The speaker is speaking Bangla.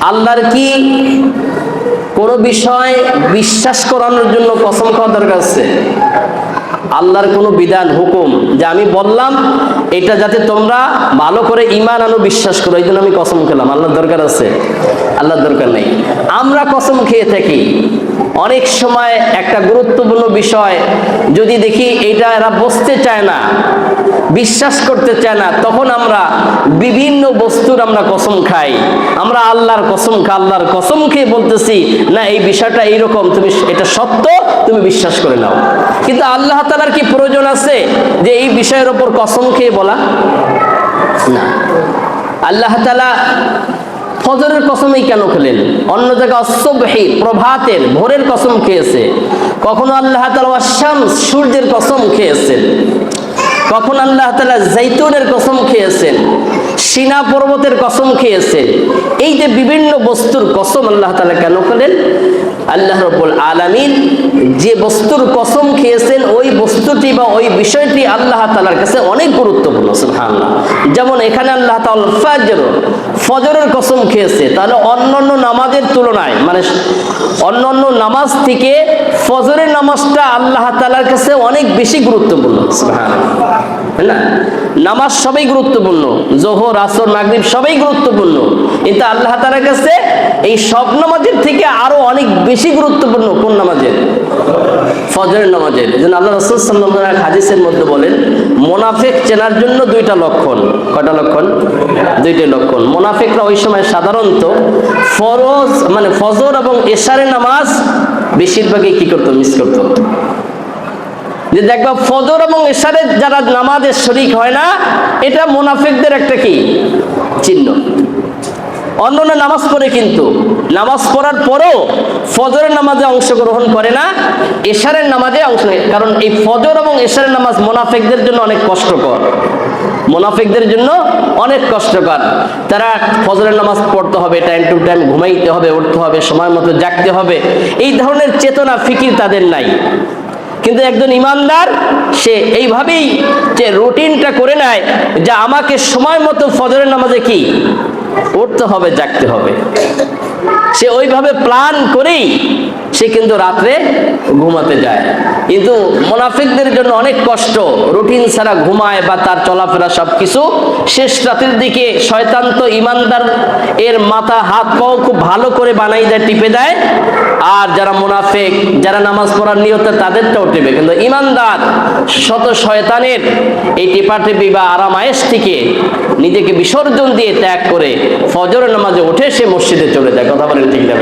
আল্লাহর কি কোনো বিষয় বিশ্বাস করানোর জন্য কসম খাওয়া দরকার আছে? আল্লাহর কোনো বিধান হুকুম যে আমি বললাম এটা যাতে তোমরা ভালো করে ঈমান আনো, বিশ্বাস করো, এই জন্য আমি কসম খেলাম, আল্লাহর দরকার আছে? আল্লাহর দরকার নেই। আমরা কসম খেয়ে থাকি অনেক সময় একটা গুরুত্বপূর্ণ বিষয় যদি দেখি এটা এরা বুঝতে চায় না, বিশ্বাস করতে চায় না, তখন আমরা বিভিন্ন বস্তুর আমরা কসম খাই। আমরা আল্লাহর কসম খাই, আল্লাহর কসম খেয়ে বলতেছি না এই বিষয়টা এইরকম, তুমি এটা সত্য, তুমি বিশ্বাস করে নাও। কিন্তু আল্লাহ তাআলার কি প্রয়োজন আছে যে এই বিষয়ের উপর কসম খেয়ে বলা? না। আল্লাহ তাআলা ফজরের কসমই কেন খেলেন? অন্য জায়গায় সুবহি প্রভাতের ভোরের কসম খেয়েছে, কখনো আল্লাহ তাআলা শামস সূর্যের কসম খেয়েছেন, কখন আল্লাহ তাআলা জাইতুনের কসম খেয়েছেন, সিনা পর্বতের কসম খেয়েছেন। এই যে বিভিন্ন বস্তুর কসম আল্লাহ তাআলা কেন খেলেন? আল্লাহ রাব্বুল আলামিন যে বস্তুর কসম খেয়েছেন ওই বস্তুটি বা ওই বিষয়টি আল্লাহ তাআলার কাছে অনেক গুরুত্বপূর্ণ। সুবহানাল্লাহ। যেমন এখানে আল্লাহ তাআলা ফজরের কসম খেয়েছে, তাহলে অন্যান্য নামাজের তুলনায় মানে অন্যান্য নামাজ থেকে ফজরের নামাজটা আল্লাহ তাআলার কাছে অনেক বেশি গুরুত্বপূর্ণ। সুবহানাল্লাহ। না, নামাজ সবই গুরুত্বপূর্ণ, যোহর আসর মাগরিব সবই গুরুত্বপূর্ণ, কিন্তু আল্লাহ তাআলার কাছে এই সব নামাজের থেকে আরো অনেক বেশি গুরুত্বপূর্ণ কোন নামাজের? ফজরের নামাজের। এজন্য আল্লাহ রাসূল সাল্লাল্লাহু আলাইহি ওয়াসাল্লাম হাদিসের মধ্যে বলেন মুনাফিক চেনার জন্য দুইটা লক্ষণ। কয়টা লক্ষণ? দুইটা লক্ষণ। মুনাফিকরা ওই সময় সাধারণত ফরজ মানে ফজর এবং এশারের নামাজ বেশিরভাগই কি করতো? মিস করতো। যে দেখবা ফজর এবং এশারের যারা নামাজের শরীক হয় না, এটা মুনাফিকদের একটা কি চিহ্ন। অন্যান্য নামাজ পড়ে কিন্তু নামাজ পড়ার পরও ফজরের নামাজে অংশগ্রহণ করে না, এশারের নামাজে অংশ নেয়। কারণ এই ফজর এবং এশারের নামাজ মুনাফিকদের জন্য অনেক কষ্টকর, মুনাফিকদের জন্য অনেক কষ্টকর। তারা ফজরের নামাজ পড়তে হবে, টাইম টু টাইম ঘুমাইতে হবে, উঠতে হবে, সময় মতো জাগতে হবে, এই ধরনের চেতনা ফিকির তাদের নাই। কিন্তু একজন ইমানদার সে এইভাবেই যে রুটিনটা করে নেয় যে আমাকে সময় মতো ফজরের নামাজে কি উঠতে হবে, জাগতে হবে, সে ওইভাবে প্ল্যান করেই সে কিন্তু রাত্রে ঘুমাতে যায়। কিন্তু মুনাফিকদের জন্য অনেক কষ্ট, রুটিন ছাড়া ঘুমায় বা তার চলাফেরা সবকিছু শেষ রাতের দিকে শয়তান তো ইমানদার এর মাথা হাত পাও খুব ভালো করে বানাই দেয়, টিপে দেয়। আর যারা মুনাফিক, যারা নামাজ পড়ার নিয়তে তাদেরটাও টিপে, কিন্তু ইমানদার শত শয়তানের এই টিপাটিপি বা আরামায়েশ থেকে নিজেকে বিসর্জন দিয়ে ত্যাগ করে ফজরের নামাজে উঠে সে মসজিদে চলে যায়। কথা বলেন ঠিক না?